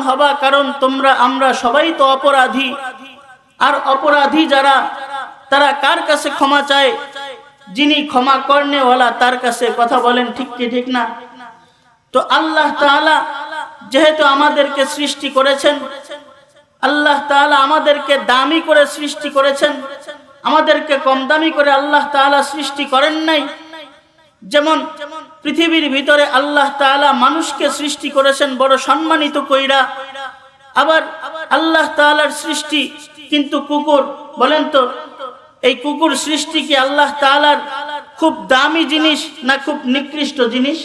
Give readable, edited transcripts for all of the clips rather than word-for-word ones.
হবা, কারণ আমরা সবাই তো অপরাধী। আর অপরাধী যারা, তারা কার কাছে ক্ষমা চায়? যিনি ক্ষমা করনেওয়ালা তার কাছে। কথা বলেন ঠিক কি ঠিক না? তো আল্লাহ তাআলা যেহেতু আমাদেরকে সৃষ্টি করেছেন, আল্লাহ তাআলা আমাদেরকে দামি করে সৃষ্টি করেছেন, আমাদেরকে কম দামি করে আল্লাহ তাআলা সৃষ্টি করেন নাই। যেমন পৃথিবীর ভিতরে আল্লাহ তাআলা মানুষকে সৃষ্টি করেছেন বড় সম্মানিত কইরা, আবার আল্লাহ তাআলার সৃষ্টি কিন্তু কুকুর। বলেন তো, এই কুকুর সৃষ্টি কি আল্লাহ তাআলার খুব দামি জিনিস না খুব নিকৃষ্ট জিনিস?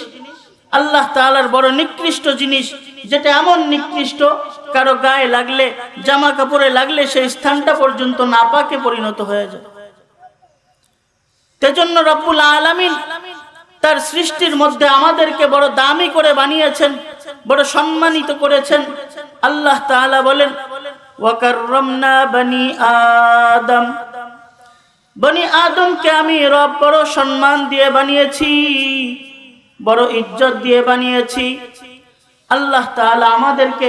আল্লাহ তাআলার বড় নিকৃষ্ট জিনিস, যেটা এমন নিকৃষ্ট কারো গায়ে লাগলে, জামা কাপড়ে লাগলে সেই স্থানটা পর্যন্ত নাপাকে পরিণত হয়ে যায়। সেজন্য রব্বুল আলামিন তার সৃষ্টির মধ্যে আমাদেরকে বড় দামি করে বানিয়েছেন, বড় সম্মানিত করেছেন। আল্লাহ তাআলা বলেন, ওয়া কাররামনা বনি আদম, বনি আদমকে আমি রব বড় সম্মান দিয়ে বানিয়েছি, বড় ইজ্জত দিয়ে বানিয়েছি। আল্লাহ তাআলা আমাদেরকে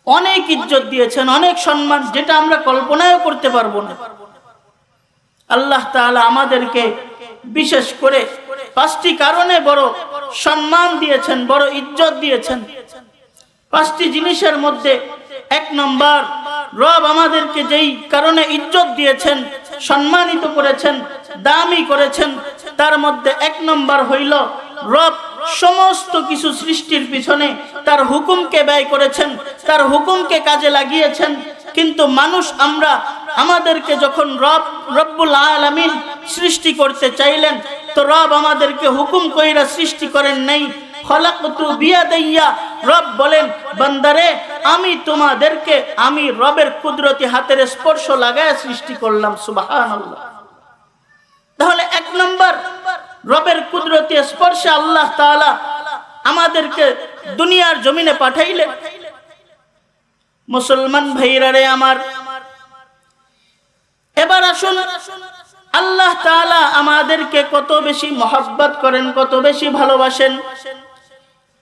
অনেক ইজ্জত দিয়েছেন, অনেক সম্মান, যেটা আমরা কল্পনাও করতে পারবো না। আল্লাহ তাআলা আমাদেরকে বিশেষ করে 5টি কারণে বড় সম্মান দিয়েছেন, বড় ইজ্জত দিয়েছেন। 5টি জিনিসের মধ্যে 1 নম্বর, রব আমাদেরকে যেই কারণে ইজ্জত দিয়েছেন, সম্মানিত করেছেন, দামি করেছেন, তার মধ্যে 1 নম্বর হইল রব সমস্ত কিছু সৃষ্টির পিছনে তার হুকুমকে ব্যয় করেছেন, তার হুকুমকে কাজে লাগিয়েছেন। কিন্তু মানুষ আমরা, আমাদেরকে যখন রব্বুল আলামিন সৃষ্টি করতে চাইলেন, তো রব আমাদেরকে হুকুম কইরা সৃষ্টি করেন নাই। খলাকতু বিয়াদাইয়া, রব বলেন, বান্দারে আমি তোমাদেরকে আমি রবের কুদরতি হাতের স্পর্শ লাগায় সৃষ্টি করলাম। সুবহানাল্লাহ। তাহলে 1 নম্বর, রবের কুদরতি স্পর্শে আল্লাহ তাআলা আমাদেরকে দুনিয়ার জমিনে পাঠাইলেন। মুসলমান ভাইরা রে আমার, এবার আসুন, আল্লাহ তাআলা আমাদেরকে কত বেশি মহব্বত করেন, কত বেশি ভালোবাসেন,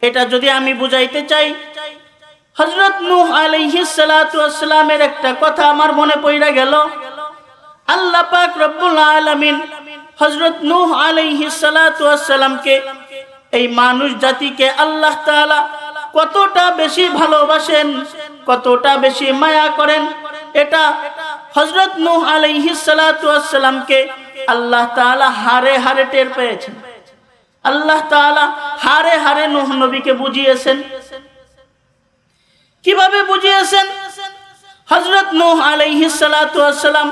এটা যদি আমি বুঝাইতে চাই, হযরত নূহ আলাইহিস সালাতু ওয়াস সালামের একটা কথা আমার মনে পড়ে গেল। আল্লাহ পাক রব্বুল আলামিন হযরত নূহ আলাইহিস সালাতু ওয়াস সালামকে, এই মানুষ জাতিকে আল্লাহ তাআলা কতটা বেশি ভালোবাসেন, কতটা বেশি মায়া করেন, এটা হযরত নূহ আলাইহিস সালাতু ওয়াস সালামকে আল্লাহ তাআলা হারে হারে টের পেয়েছেন। আল্লাহ তাআলা হারে হারে নূহ নবীকে বুঝিয়েছেন। কিভাবে বুঝিয়েছেন? হযরত নূহ আলাইহিস সালাতু ওয়াস সালাম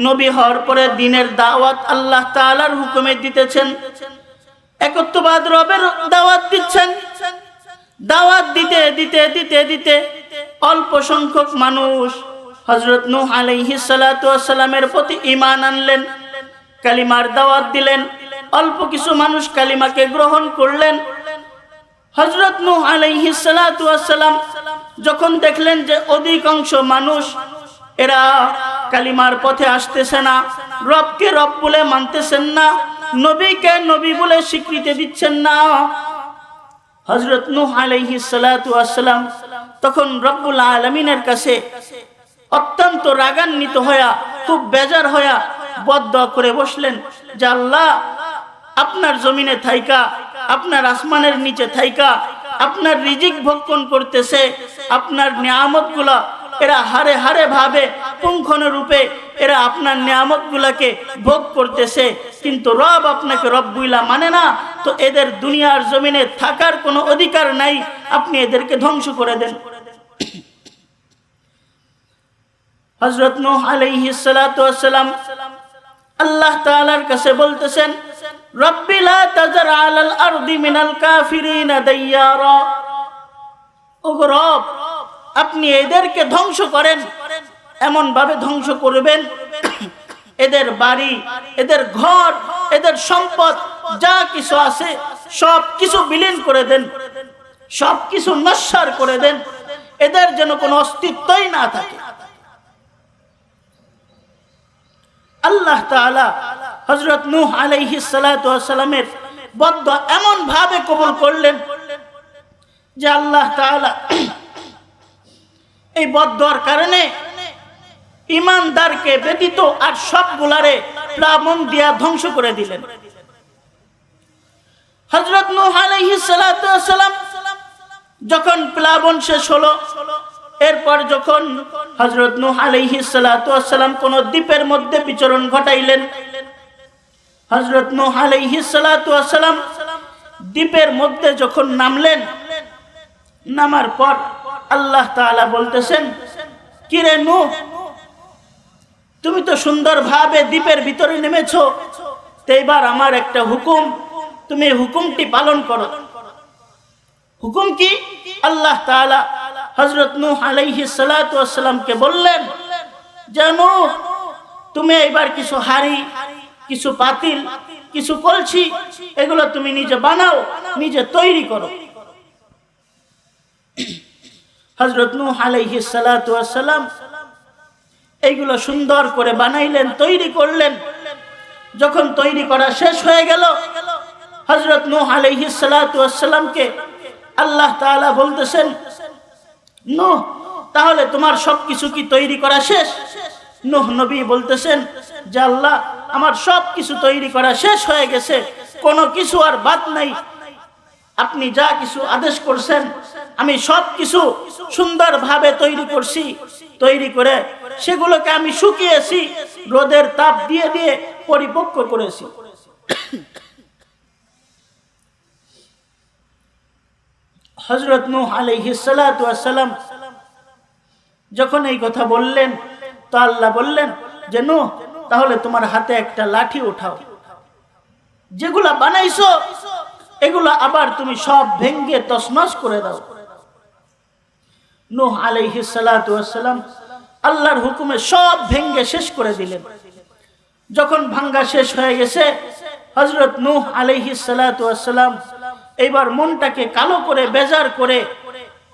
নবী হওয়ার পরে দিনের দাওয়াত আল্লাহ তাআলার হুকুমে দিতেছেন, একত্ববাদ রবের দাওয়াত দিচ্ছেন। দাওয়াত দিতে দিতে দিতে দিতে অল্প সংখ্যক মানুষ হযরত নূহ আলাইহিস সালাতু ওয়াস সালামের প্রতি ঈমান আনলেন, কালিমার দাওয়াত দিলেন। অল্প কিছু মানুষ কালিমাকে গ্রহণ করলেন। হযরত নূহ আলাইহিস সালাতু ওয়াস সালাম যখন দেখলেন যে অধিকাংশ মানুষ এরা কালিমার পথে আসতেছে না, রবকে রব বলে মানতেছেন না, নবীকে নবী বলে স্বীকৃতি দিচ্ছেন না, হযরত নূহ আলাইহিস সালাতু ওয়াস সালাম তখন রব্বুল আলামিনের কাছে অত্যন্ত রাগান্বিত হয়ে, খুব বেজার হয়ে বদদোয়া করে বসলেন যে আল্লাহ, আপনার জমিনে থাইকা, আপনার আসমানের নিচে থাইকা আপনার রিজিক ভক্ষণ করতেছে, আপনার নিয়ামতগুলা এরা হারে হারে ভাবে, পুঙ্খানুরূপে এরা আপনার নিয়ামতগুলাকে ভোগ করতেছে, কিন্তু রব আপনাকে রব বইলা মানে না, তো এদের দুনিয়ার জমিনে থাকার কোনো অধিকার নাই, আপনি এদেরকে ধ্বংস করে দেন। হযরত নূহ আলাইহিস সালাতু ওয়াস সালাম আল্লাহ তাআলার কাছে বলতেছেন, রব্বি লা তাযার আলাল আরদি মিনাল কাফিরিনা দাইয়ারা, ও রব আপনি এদেরকে ধ্বংস করেন, এমন ভাবে ধ্বংস করবেন এদের বাড়ি, এদের ঘর, এদের সম্পদ যা কিছু আছে সব কিছু বিলীন করে দেন, সব কিছু নস্যাৎ করে দেন, এদের যেন কোনো অস্তিত্বই না থাকে। আল্লাহ তাআলা হযরত নূহ আলাইহিস সালাতু ওয়াস সালামের বদদোয়া এমন ভাবে কবুল করলেন যে আল্লাহ তাআলা এই বদদুয়ার কারণে ইমানদারকে ব্যতীত আর সবগুলারে প্লাবন দিয়া ধ্বংস করে দিলেন। হযরত নূহ আলাইহিস সালাতু ওয়াস সালাম যখন প্লাবন শেষ হলো, এরপর যখন হযরত নূহ আলাইহিস সালাতু ওয়াস সালাম কোন দ্বীপের মধ্যে বিচরণ ঘটাইলেন, হযরত নূহ আলাইহিস সালাতু ওয়াস সালাম দ্বীপের মধ্যে যখন নামলেন, নামার পর আল্লাহ তাআলা বলতেছেন, কিরে নূহ, তুমি তো সুন্দরভাবে দ্বীপের ভিতরে নেমেছো, তো এবার আমার একটা হুকুম, তুমি হুকুমটি পালন করো। হুকুম কি? আল্লাহ তাআলা হযরত নূহ আলাইহিস সালাতু ওয়াস সালামকে বললেন, যে নূহ, তুমি এবার কিছু হাড়ি, কিছু পাতিল, কিছু কলসি, এগুলো তুমি নিজে বানাও, নিজে তৈরি করো। হযরত নূহ আলাইহিস সালাতু ওয়াস সালাম এইগুলো সুন্দর করে বানাইলেন, তৈরি করলেন। যখন তৈরি করা শেষ হয়ে গেল, হযরত নূহ আলাইহিস সালাতু ওয়াস সালামকে আল্লাহ তাআলা বলতেছেন, নূহ, তাহলে তোমার সবকিছু কি তৈরি করা শেষ? নূহ নবী বলতেছেন যে আল্লাহ, আমার সবকিছু তৈরি করা শেষ হয়ে গেছে, কোনো কিছু আর বাদ নাই। আপনি যা কিছু আদেশ করছেন আমি সবকিছু সুন্দরভাবে তৈরি করছি, তৈরি করে সেগুলোকে আমি শুকিয়েছি, রোদের তাপ দিয়ে দিয়ে পরিপক্ক করেছি। হযরত নূহ আলাইহিস সালাতু ওয়াস সালাম যখন এই কথা বললেন, তো আল্লাহ বললেন যে নূহ, তাহলে তোমার হাতে একটা লাঠি উঠাও, যেগুলা বানাইছো এগুলা আবার তুমি সব ভেঙে তছনছ করে দাও। নূহ আলাইহিস সালাতু ওয়াস সালাম আল্লাহর হুকুমে সব ভেঙে শেষ করে দিলেন। যখন ভাঙ্গা শেষ হয়ে গেছে, হযরত নূহ আলাইহিস সালাতু ওয়াস সালাম এইবার মনটাকে কালো করে বেজার করে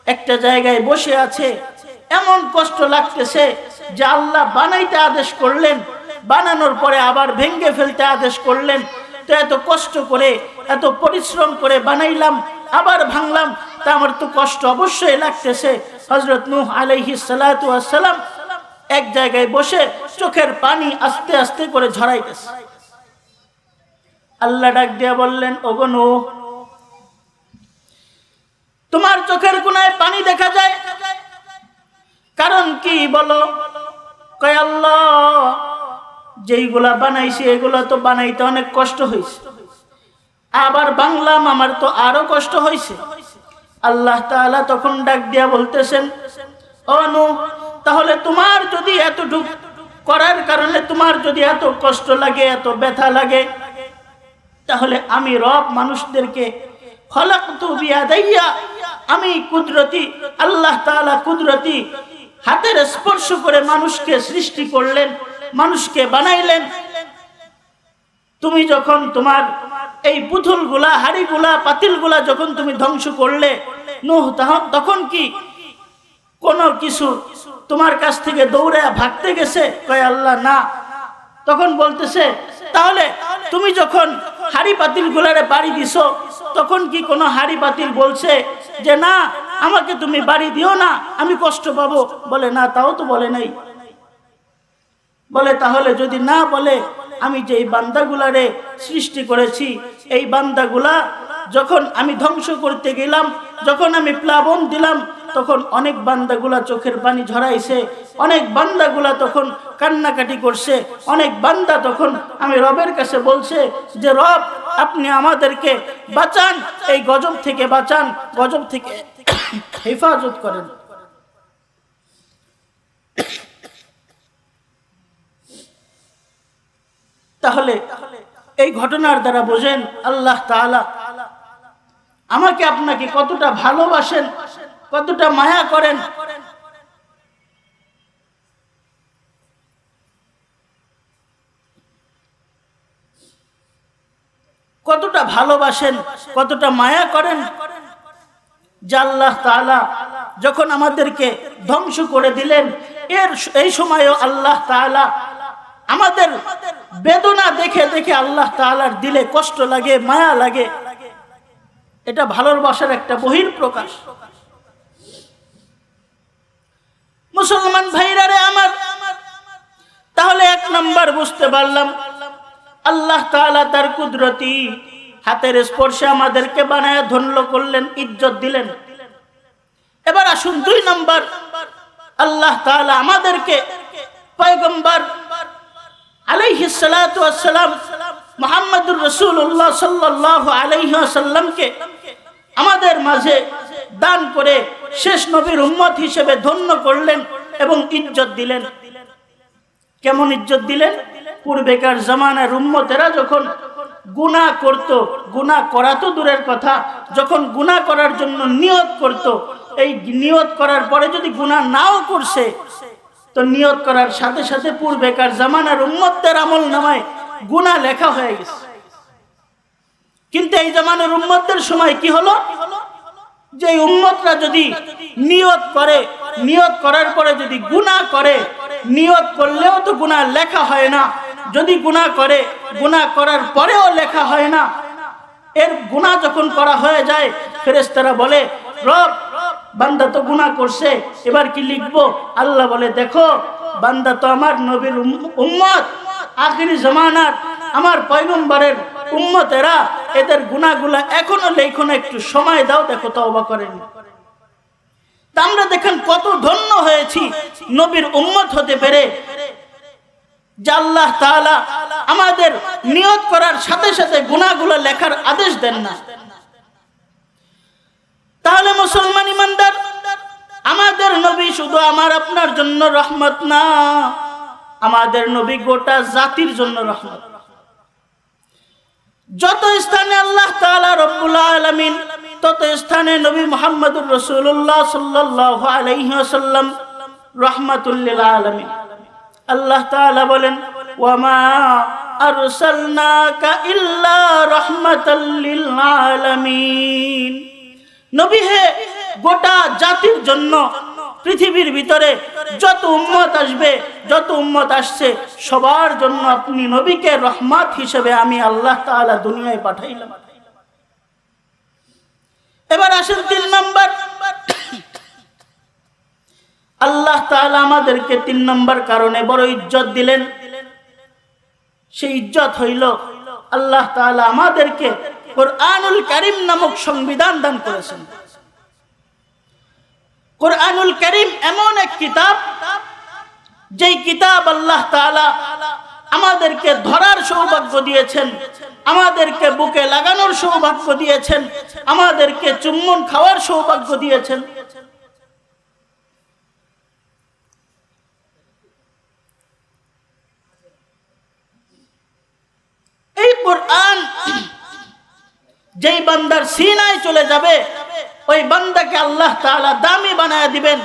একটা জায়গায় বসে আছে। এমন কষ্ট লাগতেছে যে আল্লাহ বানাইতে আদেশ করলেন, বানানোর পরে আবার ভেঙে ফেলতে আদেশ করলেন, তো এত কষ্ট করে এত পরিশ্রম করে বানাইলাম, আবার ভাঙলাম, তা আমার তো কষ্ট অবশ্যই লাগতেছে। হযরত নূহ আলাইহিস সালাতু ওয়াস সালাম এক জায়গায় বসে চোখের পানি আস্তে আস্তে করে ঝরাইতেছে। আল্লাহ ডাক দিয়া বললেন, ওগো নূহ, তোমার চোখের কোণায় পানি দেখা যায়, কারণ কি বলো? কয় আল্লাহ, যেইগুলা বানাইছি এগুলা তো বানাইতে অনেক কষ্ট হয়েছে, আবার বাংলাম, আমার তো আরো কষ্ট হয়েছে। আল্লাহ তাআলা তখন ডাক দিয়া বলতেছেন, ও নূহ, তাহলে তোমার যদি এতটুকু করার কারণে তোমার যদি এত কষ্ট লাগে, এত ব্যথা লাগে, তাহলে আমি রব মানুষদেরকে খলাকতু বিয়াদাইয়া, আমি কুদরতি আল্লাহ তাআলা কুদরতি হাতের স্পর্শ করে মানুষকে সৃষ্টি করলেন, মানুষকে বানাইলেন। তুমি যখন তোমার এই পুতুলগুলা, হাড়িগুলা, পাতিলগুলা যখন তুমি ধ্বংস করলে, নূহ তখন কি কোনো কিছু তোমার কাছ থেকে দৌড়ে ভাগতে গেছে? কয় আল্লাহ না। তখন বলতেছে, তাহলে তুমি যখন হাড়ি পাতিলগুলারে বাড়ি দিছো, তখন কি কোনো হাড়ি পাতিল বলছে যে না, আমাকে তুমি বাড়ি দিও না, আমি কষ্ট পাবো? বলে না, তাও তো বলে নাই। বলে তাহলে যদি না বলে, আমি যে এই বান্দাগুলারে সৃষ্টি করেছি, এই বান্দাগুলা যখন আমি ধ্বংস করতে গেলাম, যখন আমি প্লাবন দিলাম, তখন অনেক বান্দাগুলা চোখের পানি ঝরাইছে, অনেক বান্দাগুলা তখন কান্নাকাটি করছে, অনেক বান্দা তখন আমি রবের কাছে বলছে যে রব, আপনি আমাদেরকে বাঁচান, এই গজব থেকে বাঁচান, গজব থেকে হেফাজত করেন। তাহলে এই ঘটনার দ্বারা বোঝেন আল্লাহ তাআলা আমাকে আপনাকে কতটা ভালোবাসেন, কতটা মায়া করেন। কতটা ভালোবাসেন, কতটা মায়া করেন, যে আল্লাহ তাআলা যখন আমাদেরকে ধ্বংস করে দিলেন, এই সময়ও আল্লাহ তাআলা আমাদের বেদনা দেখে দেখে আল্লাহ তাআলার দিলে কষ্ট লাগে, মায়া লাগে। এটা ভালোবাসার একটা বহিঃপ্রকাশ। বুঝতে পারলাম আল্লাহ তাআলা তার কুদরতি হাতের স্পর্শে আমাদেরকে বানায় ধন্য করলেন, ইজ্জত দিলেন। এবার আসুন 2 নম্বর, আল্লাহ তাআলা আমাদেরকে পয়গম্বর আলাইহিস সালাতু ওয়াস সালাম মুহাম্মদুর রাসূলুল্লাহ সাল্লাল্লাহু আলাইহি ওয়াসাল্লামকে আমাদের মাঝে দান করে শেষ নবীর উম্মত হিসেবে ধন্য করলেন এবং ইজ্জত দিলেন। কেমন ইজ্জত দিলেন? পূর্বেকার জামানার উম্মতেরা যখন গুনাহ করত, গুনাহ করা তো দূরের কথা, যখন গুনাহ করার জন্য নিয়ত করত, এই নিয়ত করার পরে যদি গুনাহ নাও করছে তো নিয়ত করার সাথে সাথে পূর্বেকার জামানার উম্মতদের আমলনামায় গুনাহ লেখা হয়ে গেছে। কিন্তু এই জামানার উম্মতদের সময় কি হলো, যে উম্মতরা যদি নিয়ত করে, নিয়ত করার পরে যদি গুনাহ করে, নিয়ত করলেও তো গুনাহ লেখা হয় না, যদি গুনাহ করে গুনাহ করার পরেও লেখা হয় না, এর গুনাহ যখন করা হয়ে যায় ফেরেশতারা বলে রব বান্দা তো গুনাহ করছে, এবার কি লিখবো? আল্লাহ বলে দেখো বান্দা তো আমার নবীর উম্মত, আখিরি জামানার আমার পয়গম্বরের উম্মতেরা, এদের গুনাহগুলা এখনো লেখো না, একটু সময় দাও, দেখো তওবা করেন। তা আমরা দেখেন কত ধন্য হয়েছি নবীর উম্মত হতে পেরে, যে আল্লাহ তাআলা আমাদের নিয়ত করার সাথে সাথে গুনাহগুলো লেখার আদেশ দেন না। তাহলে মুসলমান ইমানদার, আমাদের নবী শুধু আমার আপনার জন্য রহমত না, আমাদের নবী গোটা জাতির জন্য রহমত। যত স্থানে আল্লাহ তাআলা রব্বুল আলামিন, তত স্থানে নবী মুহাম্মদুর রাসূলুল্লাহ সাল্লাল্লাহু আলাইহি ওয়াসাল্লাম রাহমাতুল লিল আলামিন। আল্লাহ তাআলা বলেন ওয়ামা আরসালনাকা ইল্লা রাহমাতাল লিল আলামিন। নবী হে গোটা জাতির জন্য, পৃথিবীর ভিতরে যত উম্মত আসবে, যত উম্মত আসছে সবার জন্য আপনি নবীকে রহমত হিসেবে আমি আল্লাহ তাআলা দুনিয়ায় পাঠাইলাম। এবার আসেন 3 নম্বর, আল্লাহ তাআলা আমাদেরকে 3 নম্বর কারণে বড় ইজ্জত দিলেন। সেই ইজ্জত হইল আল্লাহ তাআলা আমাদেরকে কোরআনুল কারীম নামক সংবিধান দান করেছেন। কোরআনুল কারীম এমন এক কিতাব, যেই কিতাব আল্লাহ তাআলা আমাদেরকে ধরার সৌভাগ্য দিয়েছেন, আমাদেরকে বুকে লাগানোর সৌভাগ্য দিয়েছেন, আমাদেরকে চুম্বন খাওয়ার সৌভাগ্য দিয়েছেন। এই কোরআন যেই বান্দার সিনায় চলে যাবে, ওই বান্দাকে আল্লাহ তাআলা দামি বানায় দিবেন।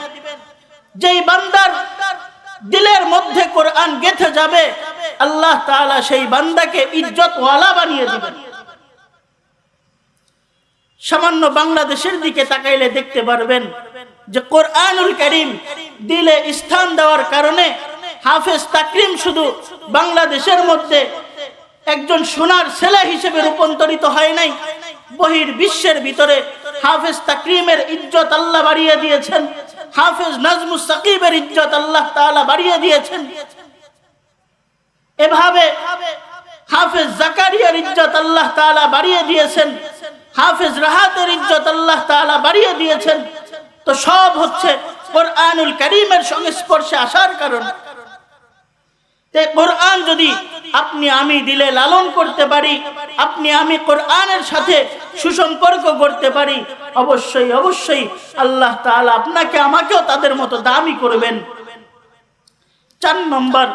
যেই বান্দার দিলের মধ্যে কোরআন গেঁথে যাবে, আল্লাহ তাআলা সেই বান্দাকে ইজ্জতওয়ালা বানিয়ে দিবেন। সামান্য বাংলাদেশের দিকে তাকাইলে দেখতে পারবেন যে কোরআনুল কারীম দিলে স্থান দেওয়ার কারণে হাফেজ তাকরিম শুধু বাংলাদেশের মধ্যে একজন সোনার ছেলে হিসেবে রূপান্তরিত হয় নাই, বহির বিশ্বের ভিতরে হাফেজ তাকরিমের ইজ্জত আল্লাহ বাড়িয়ে দিয়েছেন, হাফেজ নাজমুস সাকিবের ইজ্জত আল্লাহ তাআলা বাড়িয়ে দিয়েছেন। এভাবে হাফেজ জাকারিয়ার ইজ্জত আল্লাহ তাআলা বাড়িয়ে দিয়েছেন, হাফেজ রাহাতের ইজ্জত আল্লাহ তাআলা বাড়িয়ে দিয়েছেন। তো সব হচ্ছে কোরআনুল কারীমের সংস্পর্শে আসার কারণে। কোরআন যদি আপনি আমি দিলে লালন করতে পারি, আপনি আমি কোরআনের সাথে সুসম্পর্ক করতে পারি, অবশ্যই অবশ্যই আল্লাহ তাআলা আপনাকে আমাকেও তাদের মতো দামি করবেন। 4 নম্বর,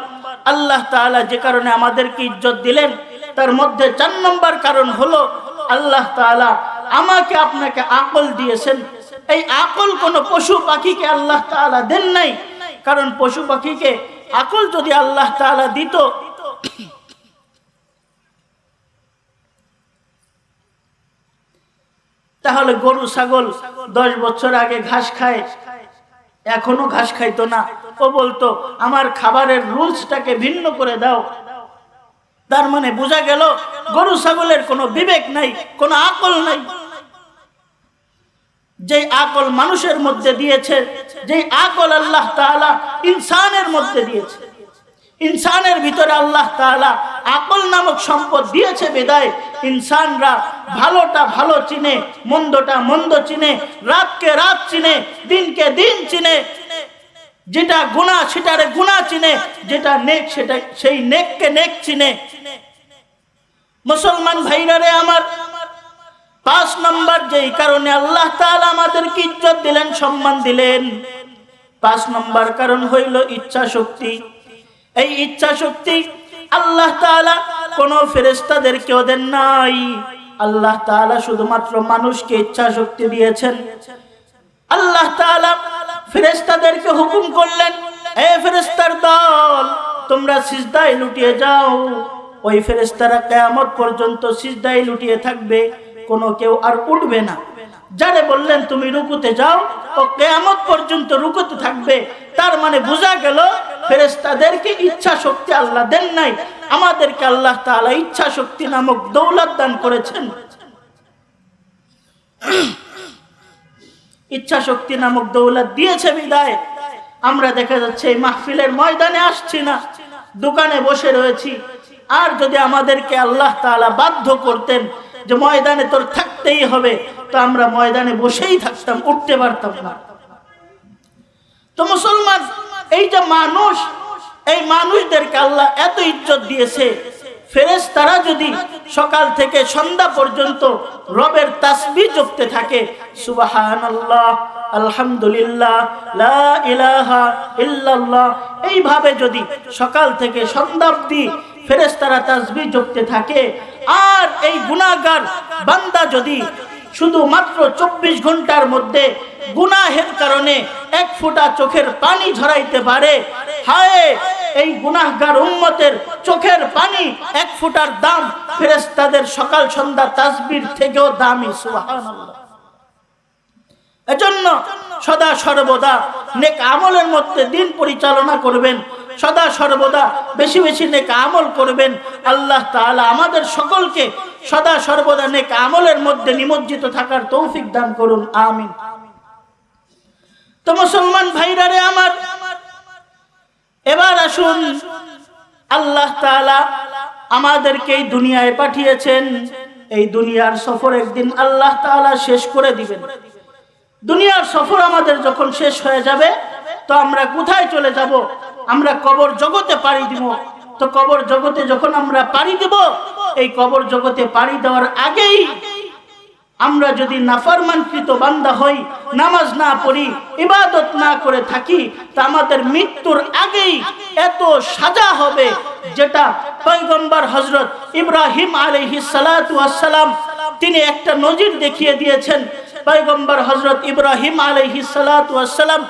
আল্লাহ তাআলা যে কারণে আমাদেরকে ইজ্জত দিলেন তার মধ্যে 4 নম্বর কারণ হলো আল্লাহ তাআলা আমাকে আপনাকে আকল দিয়েছেন। এই আকল কোন পশু পাখিকে আল্লাহ তাআলা দেন নাই, কারণ পশু পাখিকে আকল যদি আল্লাহ তাআলা দিত তাহলে গরু ছাগল 10 বছর আগে ঘাস খায়, এখনো ঘাস খাইতো না। ও বলতো আমার খাবারের রুলসটাকে ভিন্ন করে দাও। তার মানে বোঝা গেল গরু ছাগলের কোনো বিবেক নাই, কোনো আকল নাই। যেই আকল মানুষের মধ্যে দিয়েছে, যেই আকল আল্লাহ তাআলা ইনসানের মধ্যে দিয়েছে, ইনসানের ভিতরে আল্লাহ তাআলা আকল নামক সম্পদ দিয়েছে বিদায় ইনসানরা ভালোটা ভালো চিনে, মন্দটা মন্দ চিনে, রাতকে রাত চিনে, দিনকে দিন চিনে, যেটা গুনাহ সেটারে গুনাহ চিনে, যেটা নেক সেটা সেই নেককে নেক চিনে। মুসলমান ভাইরা রে আমার, 5 নম্বর যেই কারণে আল্লাহ তাআলা আমাদেরকে ইজ্জত দিলেন, সম্মান দিলেন, 5 নম্বর কারণ হইল ইচ্ছা শক্তি। এই ইচ্ছা শক্তি আল্লাহ তাআলা কোন ফেরেশতাদেরকেও দেন নাই। আল্লাহ তাআলা শুধুমাত্র মানুষকে ইচ্ছা শক্তি দিয়েছেন। আল্লাহ তাআলা ফেরেশতাদেরকে হুকুম করলেন, এ ফেরেশতার দল, তোমরা সিজদায় লুটিয়ে যাও। ওই ফেরেশতারা কিয়ামত পর্যন্ত সিজদায় লুটিয়ে থাকবে, কোনো কেউ আর উঠবে না। যারে বললেন তুমি রুকুতে যাও, ও কিয়ামত পর্যন্ত রুকুতে থাকবে। তার মানে বোঝা গেল ফেরেশতাদেরকে ইচ্ছা শক্তি আল্লাহ দেন নাই, আমাদেরকে আল্লাহ তাআলা ইচ্ছা শক্তি নামক দৌলত দান করেছেন। ইচ্ছা শক্তি নামক দৌলত দিয়েছে বিদায় আমরা দেখা যাচ্ছে এই মাহফিলের ময়দানে আসছি না, দোকানে বসে রয়েছি। আর যদি আমাদেরকে আল্লাহ তাআলা বাধ্য করতেন যে ময়দানে তোর থাকতেই হবে, তো আমরা ময়দানে বসেই থাকতাম, উঠতে পারতাম না। তো মুসলমান, এই যে মানুষ, এই মানুষদেরকে আল্লাহ এত ইজ্জত দিয়েছে, ফেরেশতারা যদি সকাল থেকে সন্ধ্যা পর্যন্ত রবের তাসবিহ জপতে থাকে, সুবহানাল্লাহ, আলহামদুলিল্লাহ, লা ইলাহা ইল্লাল্লাহ, এইভাবে যদি সকাল থেকে সন্ধ্যা অবধি ফেরেশতারা তাসবিহ জপতে থাকে, আর এই গুনাহগার বান্দা যদি শুধুমাত্র 24 ঘন্টার মধ্যে গুনাহের কারণে 1 ফোঁটা চোখের পানি ঝরাইতে পারে, হায় এই গুনাহগার উম্মতের চোখের পানি 1 ফোঁটার দাম ফেরেশতাদের সকাল সন্ধ্যা তাসবিহ থেকেও দামি। সুবহানাল্লাহ। এজন্য সদা সর্বদা নেক আমলের মধ্যে দিন পরিচালনা করবেন, সদা সর্বদা বেশি বেশি নেক আমল করবেন। আল্লাহ তাআলা আমাদের সকলকে সদা সর্বদা নেক আমলের মধ্যে নিমজ্জিত থাকার তৌফিক দান করুন, আমিন। তো মুসলমান ভাইরা রে আমার, এবার আসুন, আল্লাহ তাআলা আমাদেরকে এই দুনিয়ায় পাঠিয়েছেন। এই দুনিয়ার সফর একদিন আল্লাহ তাআলা শেষ করে দিবেন। দুনিয়ার সফর আমাদের যখন শেষ হয়ে যাবে, তো আমরা কোথায় চলে যাব? আমরা কবর জগতে পাড়ি দিব। তো কবর জগতে যখন আমরা পাড়ি দেব, এই কবর জগতে পাড়ি দেওয়ার আগেই আমরা যদি নাফরমানকৃত বান্দা হই, নামাজ না পড়ি, ইবাদত না করে থাকি, তা আমাদের মৃত্যুর আগেই এত সাজা হবে, যেটা পয়গম্বর হযরত ইব্রাহিম আলাইহিস সালাতু ওয়াস সালাম তিনি একটা নজির দেখিয়ে দিয়েছেন। পয়গম্বর হযরত ইব্রাহিম আলাইহিস সালাতু ওয়াস সালাম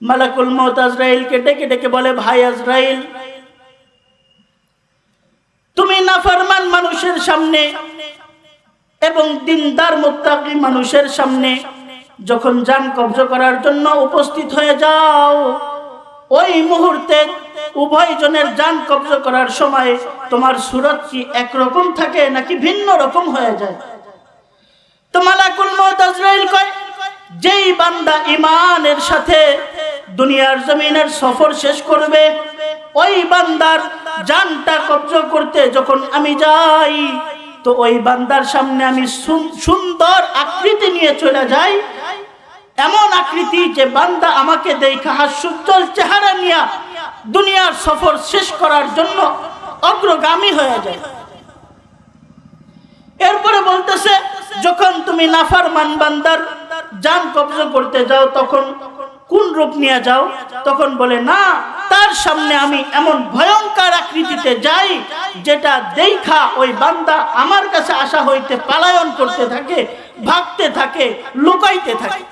মালাকুল মউত আজরাইলকে ডেকে ডেকে বলে, ভাই আজরাইল, তুমি নাফরমান মানুষের সামনে এবং দিনদার মুত্তাকি মানুষের সামনে যখন জান কবজ করার জন্য উপস্থিত হয়ে যাও, ওই মুহূর্তে উভয় জনের জান কবজ করার সময় তোমার সুরত কি একরকম থাকে নাকি ভিন্ন রকম হয়ে যায়? তো মালাকুল মউত আজরাইল কয়, যেই বান্দা ঈমানের সাথে দুনিয়ার জমিনের সফর শেষ করবে, ওই বান্দার জানটা কবজ করতে যখন আমি যাই, তো ওই বান্দার সামনে আমি সুন্দর আকৃতি নিয়ে চলে যাই, এমন আকৃতি যে বান্দা আমাকে দেখা হাস্যোজ্জ্বল চেহারা নিয়ে দুনিয়ার সফর শেষ করার জন্য অগ্রগামী হয়ে যায়। এরপরে বলতেছে, যখন তুমি নাফরমান বান্দার জান কবজ করতে যাও, তখন কোন রূপ নিয়ে যাও? তখন বলে, না, তার সামনে আমি এমন ভয়ঙ্কর আকৃতিতে যাই, যেটা দেখা ওই বান্দা আমার কাছে আসা হইতে পলায়ন করতে থাকে, ভাগতে থাকে, লুকাইতে থাকে।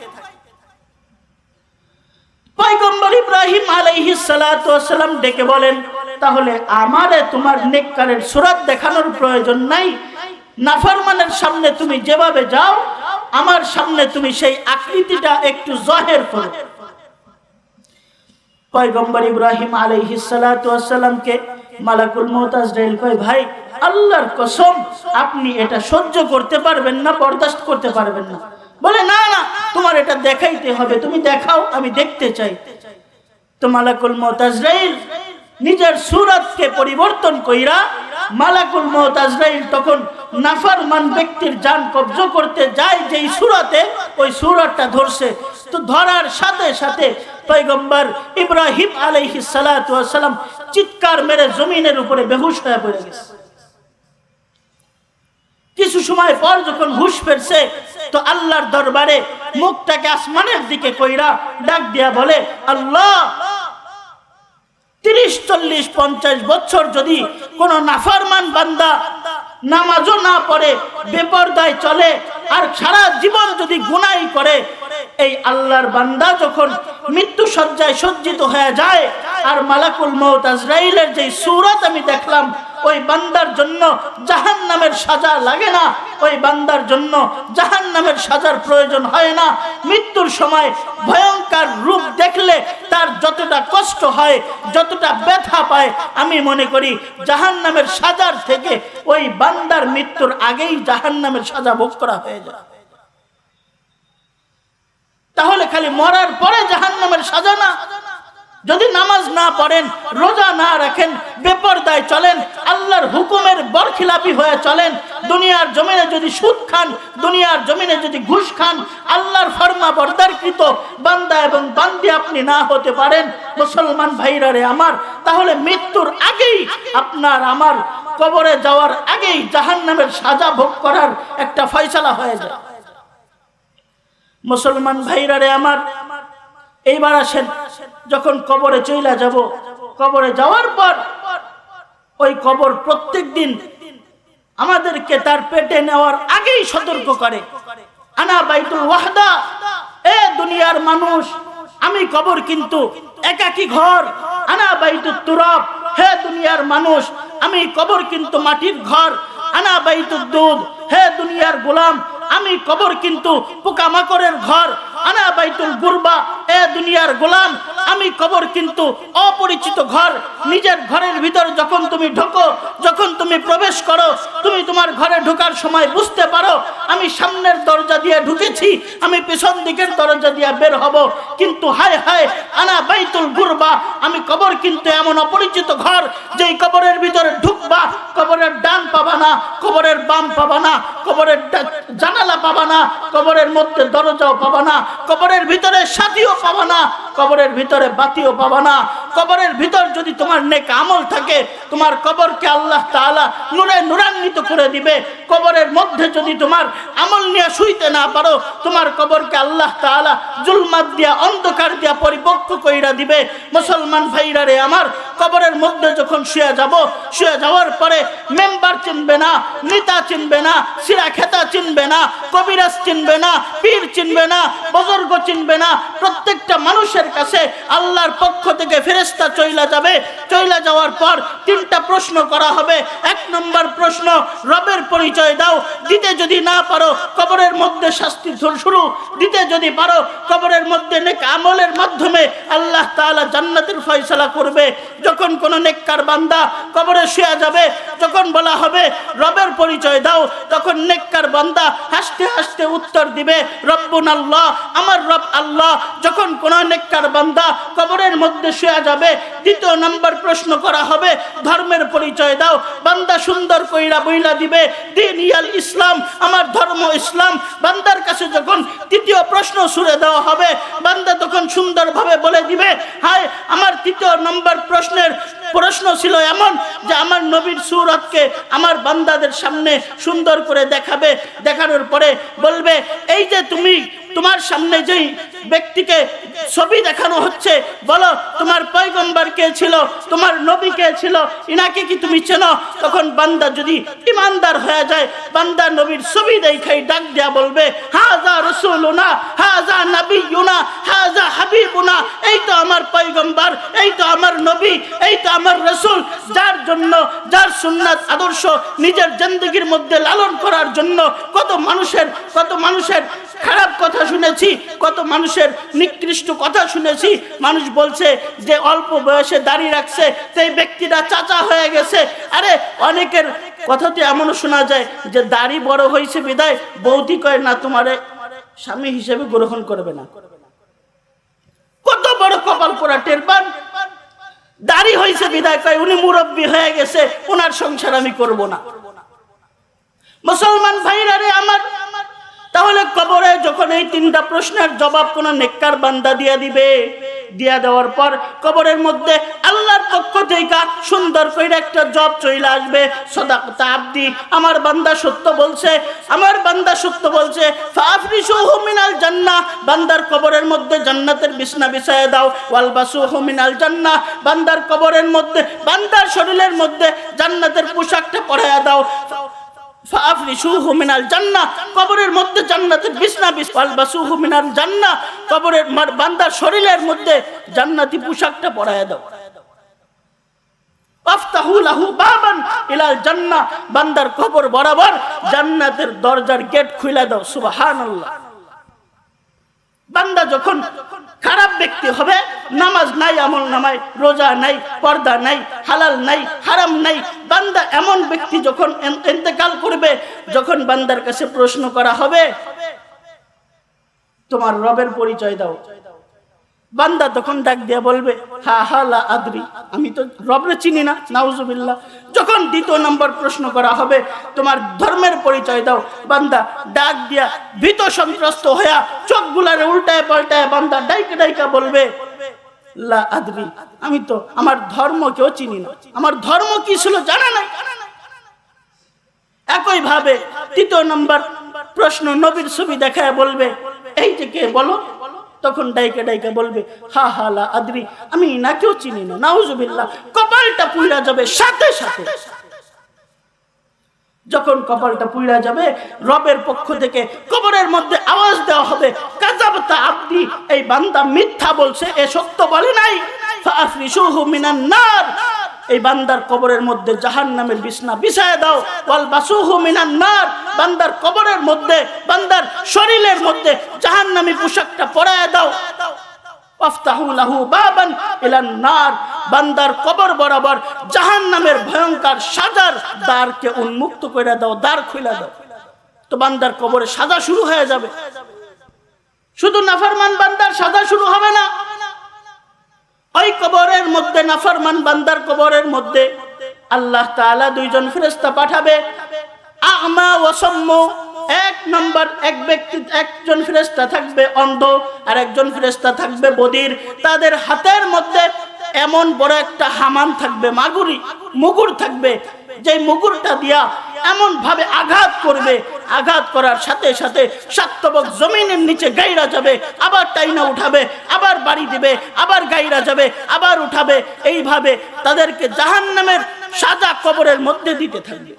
পয়গম্বর ইব্রাহিম আলাইহিস সালাতু ওয়াস সালাম ডেকে বলেন, তাহলে আমারে তোমার নেককারের সুরত দেখানোর প্রয়োজন নাই, নাফরমানের সামনে তুমি যেভাবে যাও, আমার সামনে তুমি সেই আকৃতিটা একটু জাহির করো। পয়গম্বর ইব্রাহিম আলাইহিস সালাতু ওয়াস সালামকে মালাকুল মউত আজরাইল কয়, ভাই, আল্লাহর কসম, আপনি এটা সহ্য করতে পারবেন না, বরদাস্ত করতে পারবেন না। বলে, না না, তোমার এটা দেখাইতে হবে, তুমি দেখাও, আমি দেখতে চাই। তো মালাকুল মউত আজরাইল নিজের সুরতকে পরিবর্তন কইরা মালাকুল মউত আজরাইল তখন নাফরমান ব্যক্তির জান কবজ করতে যায় যেই সুরতে, ওই সুরতটা ধরছে। তো ধরার সাথে সাথে পয়গম্বর ইব্রাহিম আলাইহিস সালাতু ওয়াস সালাম চিৎকার মেরে জমিনের উপরে বেহুশ হয়ে পড়ে গেছে। কিছু সময় পর যখন হুশ ফিরছে, তো আল্লাহর দরবারে মুখটাকে আসমানের দিকে কইরা ডাক দিয়া বলে, আল্লাহ 30-40-50 বছর যদি কোন নাফরমান বান্দা নামাজও না পড়ে, বেপরদায় চলে, আর সারা জীবন যদি গুনাহ করে, এই আল্লাহর বান্দা যখন মৃত্যু সজ্জায় সজ্জিত হয়ে যায়, আর মালাকুল মউত আজরাইলের যে সূরত আমি দেখলাম, ওই বান্দার জন্য জাহান্নামের সাজা লাগে না, ওই বান্দার জন্য জাহান্নামের সাজার প্রয়োজন হয় না। মৃত্যুর সময় ভয়ঙ্কর রূপ দেখলে তার যতটা কষ্ট হয়, যতটা ব্যথা পায়, আমি মনে করি জাহান্নামের সাজার থেকে ওই বান্দার মৃত্যুর আগেই জাহান্নামের সাজা ভোগ করা হয়ে যায়। তাহলে খালি মরার পরে জাহান্নামের সাজা না। যদি নামাজ না পড়েন, রোজা না রাখেন, বেপরদায় চলেন, আল্লাহর হুকুমের বরখিলাপি হয়ে চলেন, দুনিয়ার জমিনে যদি সুদ খান, দুনিয়ার জমিনে যদি ঘুষ খান, আল্লাহর ফরমাবরদারকৃত বান্দা এবং বান্দি আপনি না হতে পারেন, মুসলমান ভাইরা রে আমার, তাহলে মৃত্যুর আগেই আপনার আমার কবরে যাওয়ার আগেই জাহান্নামের সাজা ভোগ করার একটা ফয়সালা হয়ে যায়। মুসলমান ভাইরা রে আমার, এইবার আসেন, যখন কবরে চইলা যাব, কবরে যাওয়ার পর ওই কবর প্রত্যেক দিন আমাদেরকে তার পেটে নেওয়ার আগেই সতর্ক করে, আনা বাইতুল ওয়াহদা, এ দুনিয়ার মানুষ, আমি কবর কিন্তু একাকী ঘর, আনা বাইতুত তুরাব, হে দুনিয়ার মানুষ, আমি কবর কিন্তু মাটির ঘর, আনা বাইতুদ দুদ, হে দুনিয়ার গোলাম, আমি কবর কিন্তু পোকামাকড়ের ঘর, আনা বাইতুল গুরবা, এ দুনিয়ার গোলাম, আমি কবর কিন্তু অপরিচিত ঘর। নিজের ঘরের ভিতর যখন তুমি ঢোকো, যখন তুমি প্রবেশ করো, তুমি তোমার ঘরে ঢোকার সময় বুঝতে পারো আমি সামনের দরজা দিয়ে ঢুকেছি, আমি পেছন দিকের দরজা দিয়ে বের হব, কিন্তু হায় হায়, আনা বাইতুল গুরবা, আমি কবর কিন্তু এমন অপরিচিত ঘর, যেই কবরের ভিতরে ঢুকবা, কবরের ডান পাবা না, কবরের বাম পাবা না, কবরের জানালা পাবা না, কবরের মধ্যে দরজাও পাবা না, কবরের ভিতরে সাথীও পাবা না, কবরের ভিতরে বাতিও পাবা না। কবরের ভিতর যদি তোমার নেক আমল থাকে, তোমার কবরকে আল্লাহ তাআলা নূরে নূরান্বিত করে দিবে। কবরের মধ্যে যদি তোমার আমল নিয়ে শুইতে না পারো, তোমার কবরকে আল্লাহ তাআলা জুলমাত দিয়া, অন্ধকার দিয়া পরিপক্ক কইরা দিবে। মুসলমান ভাইরা রে আমার, কবরের মধ্যে যখন শুয়ে যাব, শুয়ে যাওয়ার পরে মেম্বার চিনবে না, নেতা চিনবে না, সিরা খেতা চিনবে না, কবিরাজ চিনবে না, পীর চিনবে না, বুজুর্গ চিনবে না। প্রত্যেকটা মানুষের কাছে আল্লাহর পক্ষ থেকে ফেরেশতা চইলা যাবে। চইলা যাওয়ার পর 3টা প্রশ্ন করা হবে। 1 নম্বর প্রশ্ন, রবের পরিচয় দাও। দিতে যদি না পারো, কবরের মধ্যে শাস্তি শুরু। দিতে যদি পারো, কবরের মধ্যে নেক আমলের মাধ্যমে আল্লাহ তাআলা জান্নাতের ফয়সালা করবে। যখন কোন নেককার বান্দা কবরে শুয়ে যাবে, যখন বলা হবে রবের পরিচয় দাও, তখন নেককার বান্দা হাসতে হাসতে উত্তর দিবে, রব্বুন আল্লাহ, আমার রব আল্লাহ। যখন কোন নেককার বান্দা কবরের মধ্যে শুয়ে যাবে, 2 নম্বর প্রশ্ন করা হবে, ধর্মের পরিচয় দাও। বান্দা সুন্দর কইরা বইলা দিবে, দিন ইয়াল ইসলাম, আমার ধর্ম ইসলাম। বান্দার কাছে যখন 3য় প্রশ্ন ছুড়ে দেওয়া হবে, বান্দা তখন সুন্দরভাবে বলে দিবে, হায়, আমার 3য় নম্বর প্রশ্ন ছিল এমন যে আমার নবীর সূরতকে আমার বান্দাদের সামনে সুন্দর করে দেখাবে। দেখানোর পরে বলবে, এই যে তোমার সামনে যেই ব্যক্তিকে ছবি দেখানো হচ্ছে, বলো তোমার পয়গম্বর কে ছিল, তোমার নবী কে ছিল, ইনাকে কি তুমি চেনো? তখন বান্দা যদি ইমানদার হয়ে যায়, বান্দা নবীর ছবি দেখাই ডাক দেয়া বলবে, হাজা রাসূলুনা, হাজা নবিয়ুনা, হাজা হাবিবুনা। এই তো আমার পয়গম্বর, এই তো আমার নবী, এই তো আমার রাসূল, যার জন্য, যার সুন্নাত আদর্শ নিজের জিন্দেগির মধ্যে লালন করার জন্য কত মানুষের খারাপ কথা শুনেছি, কত মানুষের নিকৃষ্ট কথা শুনেছি। মানুষ বলছে যে অল্প বয়সে দাড়ি রাখছে, সেই ব্যক্তিটা চাচা হয়ে গেছে। আরে অনেকের কথাতে এমনও শোনা যায় যে দাড়ি বড় হয়েছে বিদায় বৌদি কয় না তোমারে স্বামী হিসেবে গ্রহণ করবে না। কত বড় কপাল পোড়া টের পান। বিদায় কয় উনি মুরব্বী হয়ে গেছে, ওনার সংসার আমি করব না। মুসলমান ভাইরা রে আমার, তাহলে কবরে যখন এই তিনটা প্রশ্নের জবাব কোন নেককার বান্দা দিবে, দিয়া দেওয়ার পর কবরের মধ্যে আল্লাহর পক্ষ থেকে সুন্দর করে একটা জব চলে আসবে, সাদাকাতা আব্দি, আমার বান্দা সত্য বলছে, আমার বান্দা সত্য বলছে। ফাফরিশুহু মিনাল জান্নাহ, বান্দার কবরের মধ্যে জান্নাতের বিছনা বিছায়া দাও। ওয়ালবাসুহু মিনাল জান্নাহ, বান্দার কবরের মধ্যে, বান্দার শরীরের মধ্যে জান্নাতের পোশাকটা পরায়া দাও। ফাফরিশুহু মিনাল জান্নাহ, কবরের মধ্যে জান্নাতের বিছনা ওয়ালবাসুহু মিনাল জান্নাহ, কবরের বান্দার শরীরের মধ্যে জান্নাতি পোশাকটা পরায়া দাও। আফতাহু লাহু বাবান ইলাল জান্নাহ, বান্দার কবর বরাবর জান্নাতের দরজার গেট খুলে দাও। সুবহানাল্লাহ। বান্দা যখন খারাপ ব্যক্তি হবে, নামাজ নাই, আমল নামায় রোজা নাই, পর্দা নাই, হালাল নাই, হারাম নাই, বান্দা এমন ব্যক্তি যখন ইন্তেকাল করবে, যখন বান্দার কাছে প্রশ্ন করা হবে তোমার রবের পরিচয় দাও, বান্দা তখন ডাক দিয়ে বলবে হা হা লা আদরি, আমি তো রবরে চিনি না, নাউজুবিল্লাহ। যখন দ্বিতীয় নম্বর প্রশ্ন করা হবে তোমার ধর্মের পরিচয় দাও, বান্দা ডাক দিয়া ভীত সন্ত্রস্ত হইয়া চোখগুলারে উল্টায় পাল্টায় বান্দা ডাইকা বলবে লা আদরি, আমি তো আমার ধর্ম কেউ চিনি না, আমার ধর্ম কি ছিল জানা নাই। একই ভাবে তৃতীয় নম্বর প্রশ্ন নবীর ছবি দেখায় বলবে এই যে কে বলো, তখন ডাইকা বলবে হা হা লা আদরি, আমি না কেউ চিনি না, নাউজুবিল্লাহ। কপালটা পুইরা যাবে সাথে সাথে। যখন কপালটা পুইরা যাবে, রবের পক্ষ থেকে কবরের মধ্যে আওয়াজ দেওয়া হবে কাযাবতা আব্দি, এই বান্দা মিথ্যা বলছে, এ সত্য বলে নাই। ফাফরিশুহু মিনান নার, এই বান্দার কবরের মধ্যে জাহান্নামের বিছনা বিছায়া দাও। ওয়ালবাসুহু মিনান নার, বান্দার কবরের মধ্যে, বান্দার শরীরের মধ্যে জাহান্নামী পোশাকটা পরায়া দাও। আফতাহু লাহু বাবান ইলান নার, বান্দার কবর বরাবর জাহান্নামের ভয়ঙ্কর সাজার দ্বারকে উন্মুক্ত করে দাও, দ্বার খুলে দাও। তো বান্দার কবরে সাজা শুরু হয়ে যাবে। শুধু নাফরমান বান্দার সাজা শুরু হবে না, ওই কবরের মধ্যে, নাফরমান বান্দার কবরের মধ্যে আল্লাহ তাআলা দুইজন ফেরেশতা পাঠাবে, আ'মা ওয়া সাম্মু। এক নম্বর এক ব্যক্তি, একজন ফেরেশতা থাকবে অন্ধ, আর একজন ফেরেশতা থাকবে বধির। তাদের হাতের মধ্যে এমন বড় একটা হামান থাকবে, মুগুর থাকবে, যে মুগুরটা দিয়া এমন ভাবে আঘাত করবে, আঘাত করার সাথে সাথে সাতবক জমিনের নিচে গাইরা যাবে, আবার টাইনা উঠাবে, আবার বাড়ি দিবে, আবার গাইরা যাবে, আবার উঠাবে। এইভাবে তাদেরকে জাহান্নামের সাজা কবরের মধ্যে দিতে থাকবে।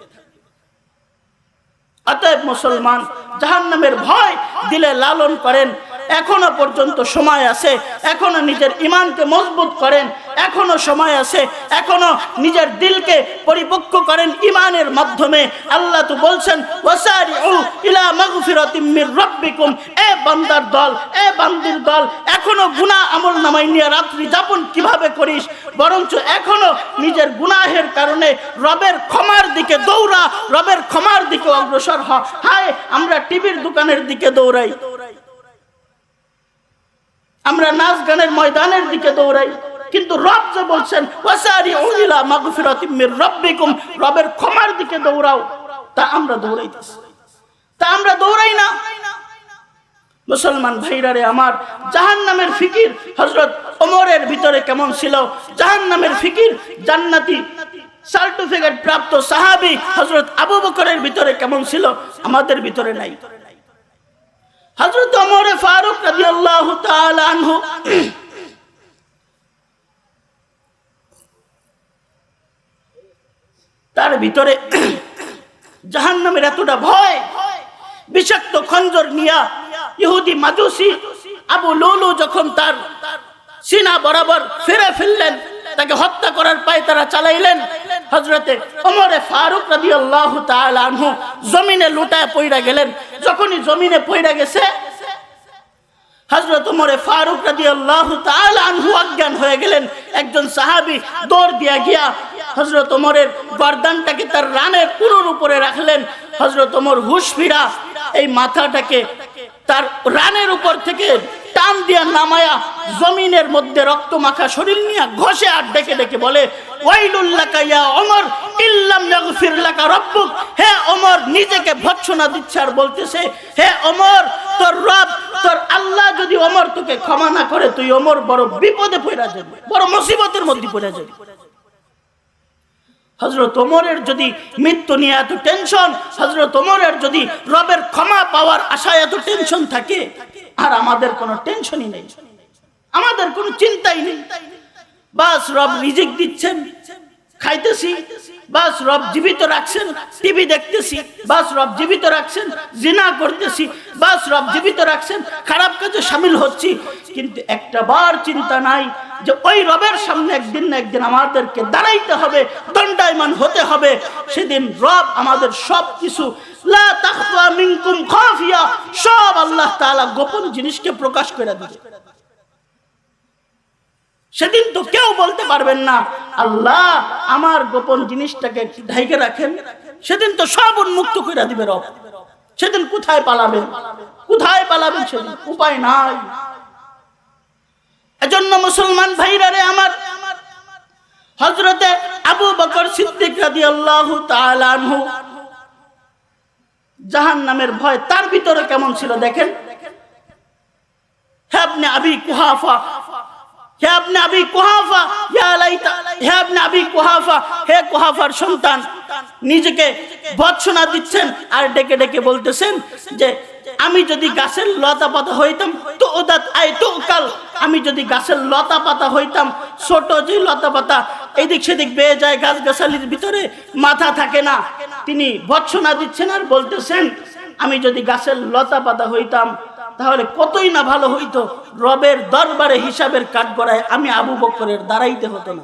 অতএব মুসলমান, জাহান্নামের ভয় দিলে লালন করেন, এখনো পর্যন্ত সময় আছে, এখনো নিজের ঈমানকে মজবুত করেন, এখনো সময় আছে, এখনো নিজের দিলকে পরিপক্ক করেন ঈমানের মাধ্যমে। আল্লাহ তো বলছেন ওয়াসারিউ ইলা মাগফিরাতিম মির রাব্বিকুম, এ বান্দার দল, এ বান্দির দল, এখনো গুনাহ আমল নামাই নিয়ে রাত্রি যাপন কিভাবে করিস, বরঞ্চ এখনো নিজের গুনাহের কারণে রবের ক্ষমার দিকে দৌড়া, রবের ক্ষমার দিকে অগ্রসর হ। হায়, আমরা টিভির দোকানের দিকে দৌড়াই, আমরা নাচ গানের ময়দানের দিকে দৌড়াই, কিন্তু রব যে বলছেন ওয়াসারিউ ইলা মাগফিরাতিম মির রাব্বিকুম, রবের ক্ষমার দিকে দৌড়াও, তা আমরা দৌড়াইতেছি, তা আমরা দৌড়াই না। মুসলমান ভাইরা রে আমার, জাহান্নামের ফিকির হযরত ওমরের ভিতরে কেমন ছিল, জাহান্নামের ফিকির জান্নাতি সার্টিফিকেট প্রাপ্ত সাহাবী হযরত আবু বকরের ভিতরে কেমন ছিল, আমাদের ভিতরে নাই। হযরত ওমর ফারুক রাদিয়াল্লাহু তাআলা আনহু তার ভিতরে জাহান্নামের এতটা ভয়, বিষাক্ত খঞ্জর নিয়া ইহুদি মাজুসি আবু লুলু যখন তার সিনা বরাবর ফিরে ফেললেন, তাকে হত্যা করার পায়তারা চালাইলেন, হযরতে ওমর ফারুক রাদিয়াল্লাহু তাআলা আনহু জমিনে লুটায় পইড়া গেলেন। যখনই জমিনে পইড়া গেছে, হযরত ওমর ফারুক রাদিয়াল্লাহু তাআলা আনহু অজ্ঞান হয়ে গেলেন। একজন সাহাবী দৌড় দিয়া গিয়া হযরত ওমরের গর্দানটাকে তার রানের পুরোর উপরে রাখলেন। হযরত ওমর হুঁশ ফিরা এই মাথাটাকে তার রানের উপর থেকে টান দিয়া নামায়া জমিনের মধ্যে রক্ত মাখা শরীর নিয়ে ঘষে আর ডেকে ডেকে বলে, ওয়াইলুল লাকা ইয়া ওমর ইল্লাম ইয়াগফির লাকা রাব্বুক। হে ওমর, নিজেকে ভৎসনা দিচ্ছে আর বলতেছে, হে ওমর, তোর রব, তোর আল্লাহ যদি ওমর তোকে ক্ষমা না করে, তুই ওমর বড় বিপদে পড়ে যাবি, বড় মুসিবতের মধ্যে পড়ে যাবি। হযরত ওমরের যদি মৃত্যু নিয়ে এত টেনশন, হযরত ওমরের যদি রবের ক্ষমা পাওয়ার আশায় এত টেনশন থাকে, আর আমাদের কোনো টেনশনই নেই, আমাদের কোনো চিন্তাই নেই। বাস রব রিজিক দিচ্ছেন, খাইতেছি, বাস রব জীবিত রাখছেন, টিভি দেখতেছি, বাস রব জীবিত রাখছেন, জিনা করতেছি, বাস রব জীবিত রাখছেন, খারাপ কাজে শামিল হচ্ছি। কিন্তু একটা বার চিন্তা নাই যে ওই রবের সামনে একদিন না একদিন আমাদেরকে দাঁড়াইতে হবে, দণ্ডায়মান হতে হবে। সেদিন রব আমাদের সব কিছু, লা তাখফা মিনকুম খাফিয়া, সব আল্লাহ তাআলা গোপন জিনিসকে প্রকাশ করে দিবে। সেদিন তো কেউ বলতে পারবেন না, আল্লাহ আমার গোপন জিনিসটাকে একটু ঢাইকে রাখেন। সেদিন তো সব উন্মুক্ত করে দিবে রব। সেদিন কোথায় পালাবেন, কোথায় পালাবেন? সেদিন উপায় নাই। এজন্য মুসলমান ভাইরা রে আমার, হযরতে আবু বকর সিদ্দিক রাদিয়াল্লাহু তাআলা আনহু, জাহান্নামের ভয় তার ভিতরে কেমন ছিল দেখেন। হে আপনি আবি কুহাফা, হে আপনি আবি কুহাফা, ইয়া লাইতা, হে আপনি আবি কুহাফা, হে কুহাফার সন্তান, নিজেকে ভৎসনা দিচ্ছেন আর ডেকে ডেকে বলতেছেন যে আমি যদি গাছের লতা পাতা হইতাম তো ওদাত আই তো কাল, আমি যদি গাছের লতা পাতা হইতাম, ছোট যে লতা পাতা এদিক সেদিক বেয়ে যায়, গাছ গাছালির ভিতরে মাথা থাকে না, তিনি ভৎসনা দিচ্ছেন আর বলতেছেন আমি যদি গাছের লতা পাতা হইতাম তাহলে কতই না ভালো হইতো, রবের দরবারে হিসাবের কাঠগড়ায় আমি আবু বকরের দাঁড়াইতে হতো না।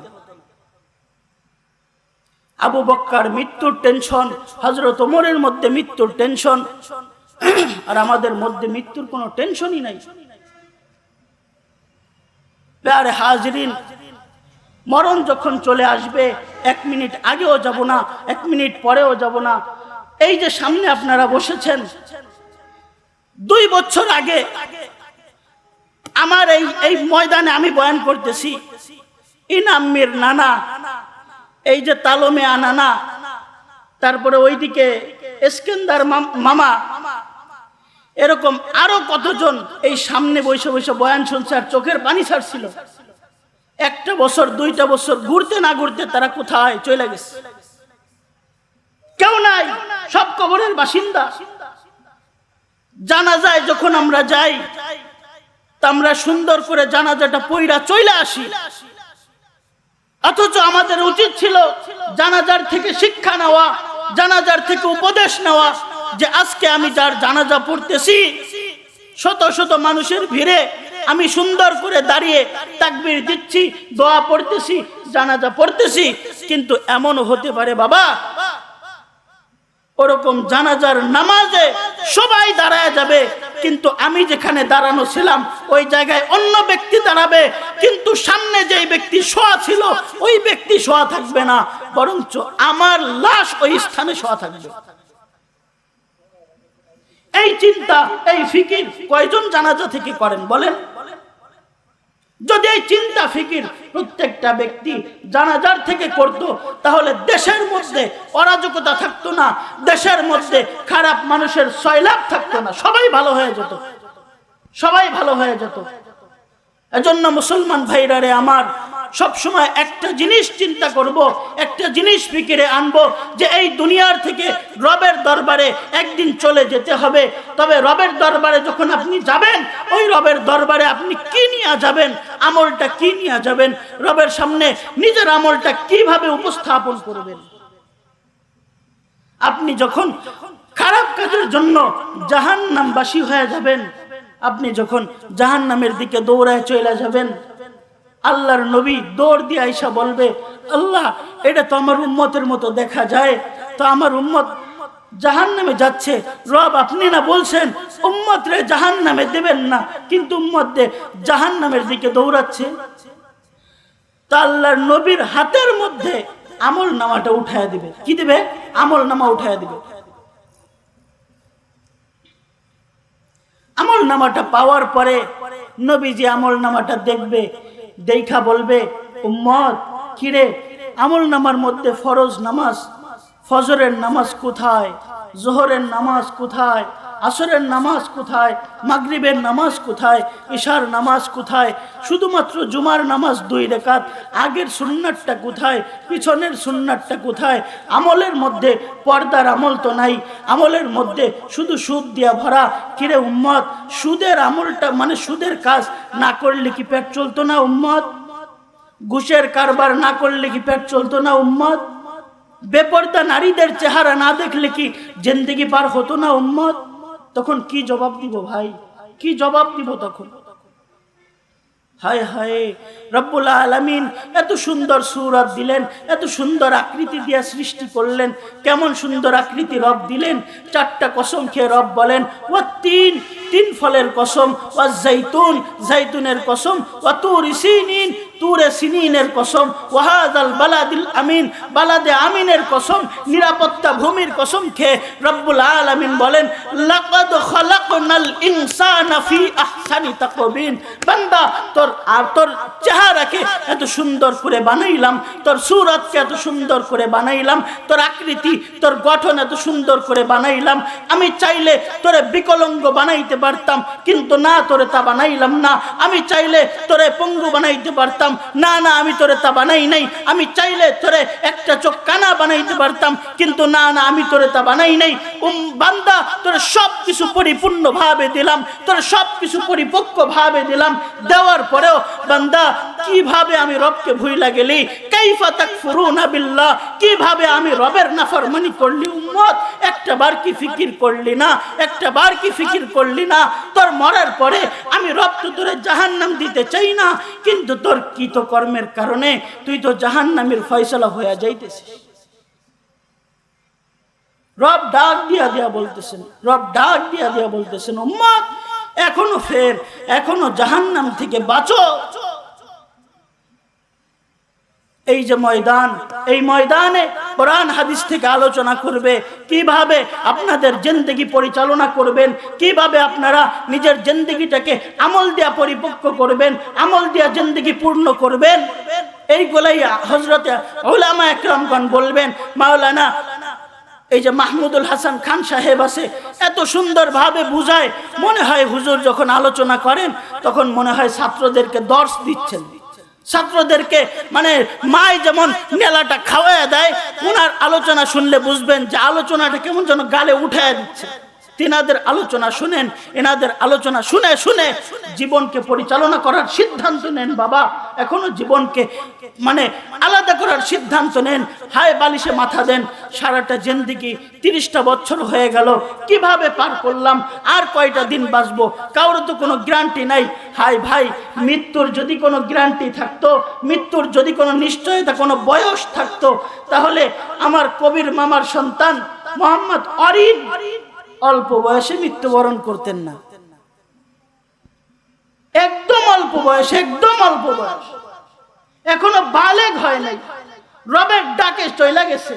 আবু বকর মৃত্যুর টেনশন, হযরত ওমরের মধ্যে মৃত্যুর টেনশন, আর আমাদের মধ্যে মৃত্যুর কোনো টেনশনই নাই। প্যারে হাজিরিন, মরণ যখন চলে আসবে, 1 মিনিট আগেও যাব না, 1 মিনিট পরেও যাব না। এই যে সামনে আপনারা বসেছেন, 2 বছর আগে আমার এই ময়দানে আমি বয়ান করতেছি, ইনাম্মির নানা, এই যে তালমে আনানা, তারপরে ওইদিকে এসকেন্দার মামা, এরকম আরো কতজন এই সামনে বসে বসে বয়ান শুনছে আর চোখের পানি ছাড়ছিল। 1টা বছর 2টা বছর ঘুরতে না ঘুরতে তারা কোথায় চলে গেছে, কেউ নাই, সব কবরের বাসিন্দা। জানাজায় যখন আমরা যাই, তা আমরা সুন্দর করে জানাজাটা পইরা চলে আসি, অথচ আমাদের উচিত ছিল জানাজার থেকে শিক্ষা নেওয়া, জানাজার থেকে উপদেশ নেওয়া, যে আজকে আমি যার জানাজা পড়তেছি, শত শত মানুষের ভিড়ে আমি সুন্দর করে দাঁড়িয়ে তাকবীর দিচ্ছি, দোয়া পড়তেছি, জানাজা পড়তেছি, কিন্তু এমন হতে পারে বাবা, ওরকম জানাজার নামাজে সবাই দাঁড়ায় যাবে, কিন্তু আমি যেখানে দাঁড়ানো ছিলাম ওই জায়গায় অন্য ব্যক্তি দাঁড়াবে, কিন্তু সামনে যেই ব্যক্তি শোয়া ছিল ওই ব্যক্তি শোয়া থাকবে না, বরঞ্চ আমার লাশ ওই স্থানে শোয়া থাকবে। এই চিন্তা, এই ফিকির কয়জন জানাজা থেকে করেন বলেন? যদি এই চিন্তা ফিকির প্রত্যেকটা ব্যক্তি জানাজার থেকে করত, তাহলে দেশের মধ্যে অরাজকতা থাকতো না, দেশের মধ্যে খারাপ মানুষের সয়লাভ থাকতো না, সবাই ভালো হয়ে যেত, সবাই ভালো হয়ে যেত। এজন্য মুসলমান ভাইরা রে আমার, সব সময় একটা জিনিস চিন্তা করব, একটা জিনিস ফিকিরে আনবো, যে এই দুনিয়ার থেকে রবের দরবারে একদিন চলে যেতে হবে। তবে রবের দরবারে যখন আপনি যাবেন, ওই রবের দরবারে আপনি কি নিয়ে যাবেন, আমলটা কি নিয়ে যাবেন, রবের সামনে নিজের আমলটা কিভাবে উপস্থাপন করবেন। আপনি যখন খারাপ কাজের জন্য জাহান্নামবাসী হয়ে যাবেন, আপনি যখন জাহান্নামের দিকে দৌড়ায় চলে যাবেন, আল্লাহর নবী দৌড় দিয়ে আইসা বলবে, আল্লাহ এটা তো আমার উম্মতের মতো দেখা যায়, তো আমার উম্মত জাহান্নামে যাচ্ছে, রব আপনি না বলছেন উম্মত রে জাহান্নামে দেবেন না, কিন্তু উম্মত দে জাহান্নামের দিকে দৌড়াচ্ছে। তা আল্লাহর নবীর হাতের মধ্যে আমল নামাটা উঠায় দিবে। কি দিবে? আমল নামা উঠায় দিবে। আমল নামাটা পাওয়ার পরে নবীজি আমল নামাটা দেখবে, দেখা বলবে, উম্মত কিরে, আমল নামার মধ্যে ফরজ নামাজ, ফজরের নামাজ কোথায়, জোহরের নামাজ কোথায়, আসরের নামাজ কোথায়, মাগরিবের নামাজ কোথায়, ইশার নামাজ কোথায়, শুধুমাত্র জুমার নামাজ 2 রাকাত, আগের সুন্নাতটা কোথায়, পিছনের সুন্নাতটা কোথায়, আমলের মধ্যে পর্দার আমল তো নাই, আমলের মধ্যে শুধু সুদ দিয়া ভরা। কিরে উম্মত, সুদের আমলটা মানে সুদের কাজ না করলে কি পেট চলতো না উম্মত? ঘুষের কারবার না করলে কি পেট চলতো না উম্মত? বেপর্দা নারীদের চেহারা না দেখলে কি জিন্দেগি পার হতো না উম্মত? তখন কি জবাব দিব ভাই, কি জবাব দিব তখন? হায় হায়, রব্বুল আলামিন এত সুন্দর সূরত দিলেন, এত সুন্দর আকৃতি দিয়া সৃষ্টি করলেন। কেমন সুন্দর আকৃতি রব দিলেন। 4টা কসম খেয়ে রব বলেন, ওয়াত্তিন, 3 ফলের কসম, ওয়াজ্জাইতুন, জাইতুনের কসম, ওয়াতুর সিনিন, তুরে সিনিনের কসম, ওয়াহাদাল বালাদিল আমিন, বালাদে আমিনের কসম, নিরাপত্তা ভূমির কসম খেয়ে রব্বুল আলামিন বলেন, লাকাদ খালাকনাল ইনসানা ফি আহসানি তাকওয়িম। বান্দা, তোর চেহারাকে এত সুন্দর করে বানাইলাম, তোর সূরতকে এত সুন্দর করে বানাইলাম, তোর আকৃতি, তোর গঠন এত সুন্দর করে বানাইলাম। আমি চাইলে তোরে বিকলাঙ্গ বানাইতে পারতাম, কিন্তু না, তোরে তা বানাইলাম না। আমি চাইলে তোরে পঙ্গু বানাইতে পারতাম, না না, আমি তোরে তা বানাই নাই। আমি চাইলে তোরে একটা চোখ কানা বানাইতে পারতাম, কিন্তু না না, আমি তোরে তা বানাই নাই। বান্দা, তোরে সব কিছু পরিপূর্ণ ভাবে দিলাম, তোরে সব কিছু পরিপক্ক ভাবে দিলাম। দেওয়ার পরেও বান্দা, কিভাবে আমি রবকে ভুইলা গেলি? কাইফা তাকফুরুনা বিল্লাহ, কিভাবে আমি রবের নাফরমানি করলি উম্মত? একটা বার কি ফিকির করলি না? একটা বার কি ফিকির করলি না? তোর মরার পরে আমি রব তো তোরে জাহান্নাম দিতে চাই না, কিন্তু তোর কৃত কর্মের কারণে তুই তো জাহান্নামের ফয়সালা হয়ে যাইতেছিস। রব ডাক দিয়া দিয়া বলতেছেন, রব ডাক দিয়া দিয়া বলতেছেন, উম্মত এখনো জাহান্নাম থেকে বাঁচো। এই যে ময়দান, এই ময়দানে কোরআন হাদিস থেকে আলোচনা করবে কিভাবে আপনাদের জিন্দেগি পরিচালনা করবেন, কিভাবে আপনারা নিজের জিন্দেগিটাকে আমল দিয়া পরিপক্ক করবেন, আমল দিয়া জিন্দেগি পূর্ণ করবেন। এইগুলাই হযরত উলামা একরামগণ বলবেন। মাওলানা এই যে মাহমুদুল হাসান খান সাহেব আছে, এত সুন্দর ভাবে বুঝায়, মনে হয় হুজুর যখন আলোচনা করেন তখন মনে হয় ছাত্রদেরকে দর্শ দিচ্ছেন। ছাত্রদেরকে মানে মায় যেমন নেলাটা খাওয়ায় দেয়, ওনার আলোচনা শুনলে বুঝবেন যে আলোচনাটা কেমন যেন গালে উঠায় দিচ্ছে। তিনাদের আলোচনা শুনেন, এনাদের আলোচনা শুনে শুনে জীবনকে পরিচালনা করার সিদ্ধান্ত নেন। বাবা, এখনো জীবনকে মানে আলাদা করার সিদ্ধান্ত নেন। হায় বালিশে মাথা দেন, সারাটা জিন্দেগি 30টা বছর হয়ে গেল, কিভাবে পার করলাম, আর কয়টা দিন বাঁচবো, কারোর তো কোনো গ্যারান্টি নাই। হায় ভাই, মৃত্যুর যদি কোনো গ্যারান্টি থাকতো, মৃত্যুর যদি কোনো নিশ্চয়তা, কোনো বয়স থাকতো, তাহলে আমার কবির মামার সন্তান মোহাম্মদ আরিফ অল্প বয়সে মৃত্যুবরণ করতেন না। একদম অল্প বয়স, একদম অল্প বয়স, এখনো বালেগ হয় নাই, রবের ডাকে চলে গেছে।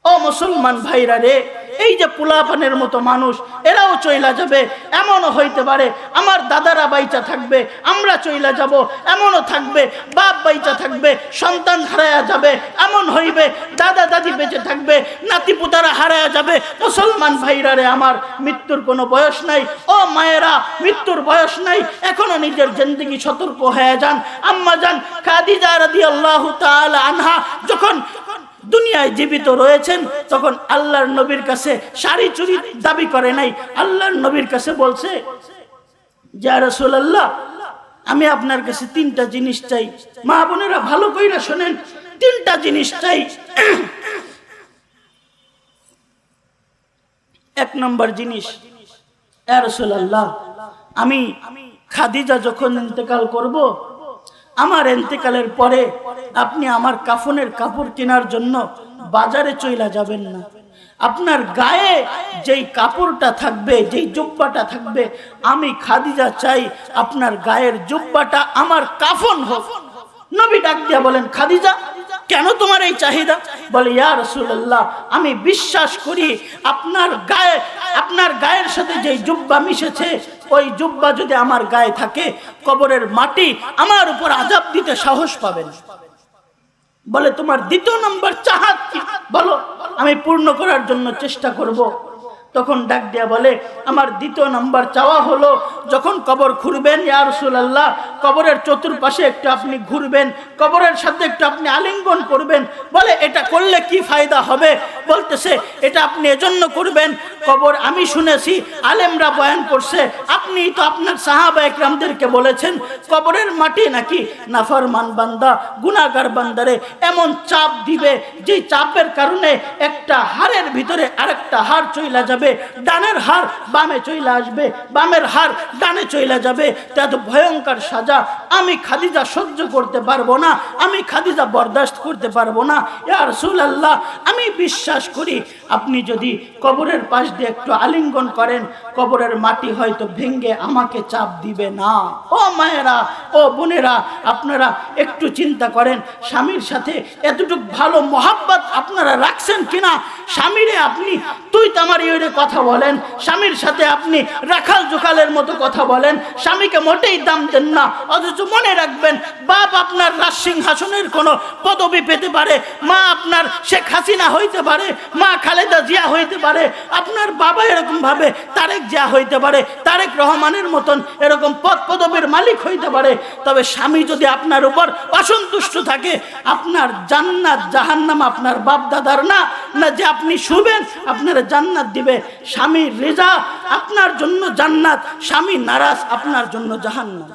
ও মুসলমান ভাইরা রে, এই যে পোলাপানের মতো মানুষ, এরাও চইলা যাবে। এমনও হইতে পারে আমার দাদারা বাইচা থাকবে, আমরা চইলা যাব, এমনও থাকবে বাপ বাইচা থাকবে, সন্তান হারায়া যাবে, এমন হইবে দাদা দাদি বেঁচে থাকবে, নাতি পুতারা হারায়া যাবে। মুসলমান ভাইরা রে আমার, মৃত্যুর কোনো বয়স নাই। ও মায়েরা, মৃত্যুর বয়স নাই, এখনো নিজের জিন্দেগি সতর্ক হয়ে যান। আম্মা জান খাদিজা রাদিয়াল্লাহু তাআলা আনহা যখন দুনিয়ায় জীবিত রয়েছেন, তখন আল্লাহর নবীর কাছে শাড়ি চুরি দাবি করে নাই। আল্লাহর নবীর কাছে বলছে, ইয়া রাসূলুল্লাহ, আমি আপনার কাছে 3টা জিনিস চাই। মা বোনেরা ভালো কইরা শুনেন, 3টা জিনিস চাই। 1 নম্বর জিনিস, ইয়া রাসূলুল্লাহ, আমি খাদিজা যখন ইন্তেকাল করব, আমার ইন্তেকালের পরে আপনি আমার কাফনের কাপড় কেনার জন্য বাজারে চইলা যাবেন না। আপনার গায়ে যেই কাপড়টা থাকবে, যেই জুব্বাটা থাকবে, আমি খাদিজা চাই আপনার গায়ের জুব্বাটা আমার কাফন হোক। নবী ডাক দিয়া বলেন, খাদিজা কেন তোমার এই চাহিদা? বলে ইয়া রাসূলুল্লাহ, আমি বিশ্বাস করি আপনার গায়ের সাথে যে জুব্বা মিশেছে, ওই জুব্বা যদি আমার গায়ে থাকে, কবরের মাটি আমার উপর আযাব দিতে সাহস পাবে না। বলে তোমার দ্বিতীয় নম্বর চাহাত কি? বলো, আমি পূর্ণ করার জন্য চেষ্টা করব। তখন ডাক দিয়া বলে, আমার দ্বিতীয় নাম্বার চাওয়া হলো, যখন কবর খুঁড়বেন ইয়া রাসূলুল্লাহ, কবরের চতুর্পাশে একটু আপনি ঘুরবেন, কবরের সাথে একটু আপনি আলিঙ্গন করবেন। বলে এটা করলে কি ফায়দা হবে? বলতেছে এটা আপনি এজন্য করবেন, কবর আমি শুনেছি আলেমরা বয়ান করছে, আপনি তো আপনার সাহাবা একরামদেরকে বলেছেন কবরের মাটি নাকি নাফরমান বান্দা, গুনাহগার বান্দারে এমন চাপ দিবে, যে চাপের কারণে একটা হাড়ের ভিতরে আরেকটা হাড় চইলা যাবে, ডানের হাড় বামে চইলা আসবে, বামের হাড় ডানে চইলা যাবে। এত ভয়ঙ্কর সাজা আমি খাদিজা সহ্য করতে পারবো না, আমি খাদিজা বরদাস্ত করতে পারবো না। ইয়া রাসূলুল্লাহ, আমি বিশ্বাস করি আপনি যদি কবরের পাশ দিয়ে একটু আলিঙ্গন করেন, কবরের মাটি হয়তো ভেঙ্গে আমাকে চাপ দিবে না। ও মায়েরা, ও বোনেরা, আপনারা একটু চিন্তা করেন, স্বামীর সাথে এতটুকু ভালো মহাব্বত আপনারা রাখছেন কিনা? স্বামীরে আপনি তুই তামারি ওইরে কথা বলেন, স্বামীর সাথে আপনি রাখাল জোকালের মতো কথা বলেন, স্বামীকে মোটেই দাম দেন না। অথচ মনে রাখবেন, বাপ আপনার রাজসিংহাসনের কোনো পদবি পেতে পারে, মা আপনার শেখ হাসিনা হইতে পারে, মা খালেদা জিয়া হইতে পারে, আপনার বাবা এরকম ভাবে তারেক জিয়া হইতে পারে, তারেক রহমানের মতন এরকম পদ পদবীর মালিক হইতে পারে। তবে স্বামী যদি আপনার উপর অসন্তুষ্ট থাকে, আপনার জান্নাত জাহান্নাম আপনার বাপ দাদার না, না যে আপনি শুবেন আপনারা জান্নাত দিবে। স্বামী রেজা আপনার জন্য জান্নাত, স্বামী নারাজ আপনার জন্য জাহান্নাম।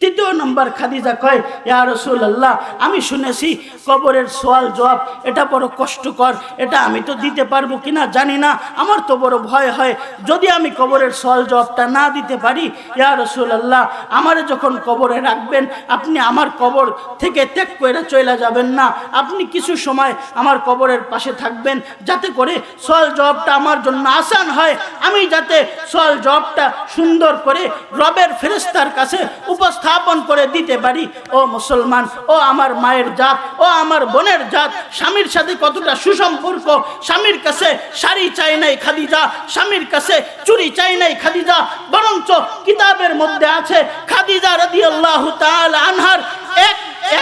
তৃতীয় নম্বর খাদিজা কয়, ইয়া রাসূলুল্লাহ, আমি শুনেছি কবরের সওয়াল জবাব এটা বড় কষ্টকর, এটা আমি তো দিতে পারবো কিনা জানি না, আমার তো বড় ভয় হয় যদি আমি কবরের সওয়াল জবাবটা না দিতে পারি। ইয়া রাসূলুল্লাহ, আমারে যখন কবরে রাখবেন, আপনি আমার কবর থেকে ত্যাগ করে চলে যাবেন না, আপনি কিছু সময় আমার কবরের পাশে থাকবেন, যাতে করে সওয়াল জবাবটা আমার জন্য আসান হয়, আমি যাতে সওয়াল জবাবটা সুন্দর করে রবের ফেরেশতার কাছে উপস্থাপন করে দিতে পারি। ও মুসলমান, ও আমার মায়ের জাত, ও আমার বোনের জাত, স্বামীর সাথে কতটা সুসম্পর্ক। স্বামীর কাছে শাড়ি চাই নাই খাদিজা, স্বামীর কাছে চুরি চাই নাই খাদিজা, বরঞ্চ কিতাবের মধ্যে আছে খাদিজা রাদিয়াল্লাহু তাআলা আনহার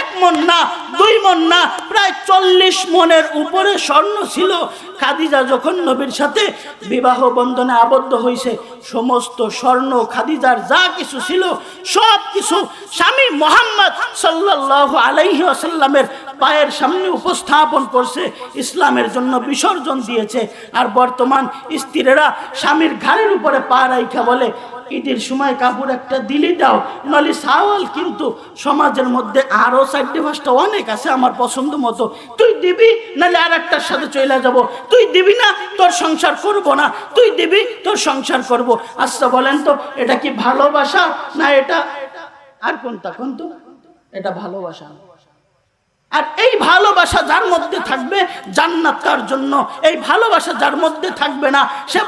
এক মন না, 2 মন না, প্রায় 40 মনের উপরে স্বর্ণ ছিল। খাদিজা যখন নবীর সাথে বিবাহ বন্ধনে আবদ্ধ হয়েছে, সমস্ত স্বর্ণ খাদিজার যা কিছু ছিল সব কিছু স্বামী মুহাম্মদ সাল্লাল্লাহু আলাইহি ওয়াসাল্লামের পায়ের সামনে উপস্থাপন করছে, ইসলামের জন্য বিসর্জন দিয়েছে। আর বর্তমান স্ত্রীরা স্বামীর ঘাড়ের উপরে পা রাইখা বলে, ঈদের সময় কাপড় একটা দিলি দাও, নলি সাওয়াল। কিন্তু সমাজের মধ্যে আরো 4-5টা অনেক আছে আমার পছন্দ মতো, তুই দিবি নাহলে আর একটার সাথে চলে যাব, তুই দিবি না তোর সংসার করব না, তুই দিবি তোর সংসার করব। আচ্ছা বলেন তো, এটা কি ভালোবাসা না এটা আর কোনটা? কোন তো এটা ভালোবাসা। আর এই ভালোবাসা যার মধ্যে থাকবে জান্নাত তার জন্য, এই ভালোবাসা যার মধ্যে থাকবে না, সে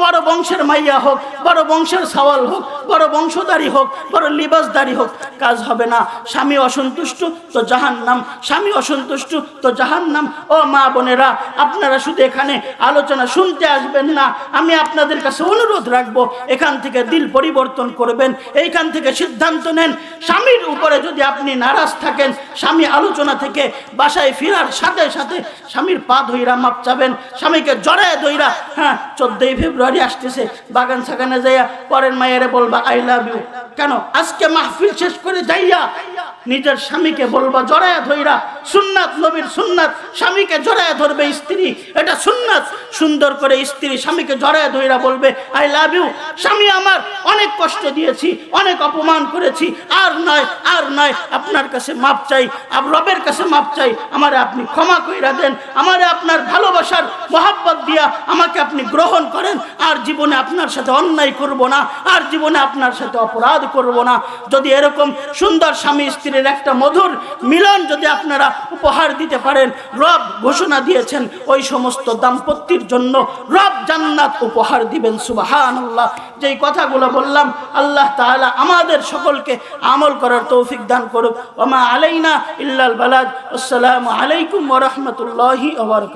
বড় বংশের মাইয়া হোক, বড় বংশের সওয়াল হোক, বড় বংশধারী হোক, বড় লিবাসদারি হোক, কাজ হবে না। স্বামী অসন্তুষ্ট তো জাহান্নাম, স্বামী অসন্তুষ্ট তো জাহান্নাম। ও মা বোনেরা, আপনারা শুধু এখানে আলোচনা শুনতে আসবেন না, আমি আপনাদের কাছে অনুরোধ রাখবো, এখান থেকে দিল পরিবর্তন করবেন, এইখান থেকে সিদ্ধান্ত নেন। স্বামীর উপরে যদি আপনি নারাজ থাকেন, স্বামী আলোচনা থেকে বাসায় ফেরার সাথে সাথে স্বামীর পা ধইরা মাপ চাবেন, স্বামীকে জড়ায় ধইরা, হ্যাঁ 14 ফেব্রুয়ারি আসতেছে, বাগান সাগানে যাইয়া পরের মায়েরে বলবা আই লাভ ইউ। কেন? আজকে মাহফিল শেষ করে যাইয়া নিজের স্বামীকে বলবা জড়ায় ধইরা, সুন্নাত, নবীর সুন্নাত, স্বামীকে জড়ায় ধরবে স্ত্রী, এটা সুন্নাত। সুন্দর করে স্ত্রী স্বামীকে জড়ায় ধইরা বলবে আই লাভ ইউ, স্বামী আমার অনেক কষ্ট দিয়েছি, অনেক অপমান করেছি, আর নয়, আর নয়, আপনার কাছে মাপ চাই, রবের কাছে মাপ চাই, আমারে আপনি ক্ষমা কইরা দেন, আমারে আপনার ভালোবাসার মহব্বত দিয়া আমাকে আপনি গ্রহণ করেন, আর জীবনে আপনার সাথে অন্যায় করব না, আর জীবনে আপনার সাথে অপরাধ করব না। যদি এরকম সুন্দর স্বামী স্ত্রীর একটা মধুর মিলন যদি আপনারা উপহার দিতে পারেন। রব ঘোষণা দিয়েছেন ওই সমস্ত দাম্পত্যের জন্য রব জান্নাত উপহার দিবেন। সুবহানাল্লাহ। যেই কথাগুলো বললাম আল্লাহ তাআলা আমাদের সকলকে আমল করার তৌফিক দান করুক। ওয়া মা আলাইনা ইল্লাল বালাগ। আসসালামু আলাইকুম ওয়া রাহমাতুল্লাহি ওয়া বারাকাতুহু।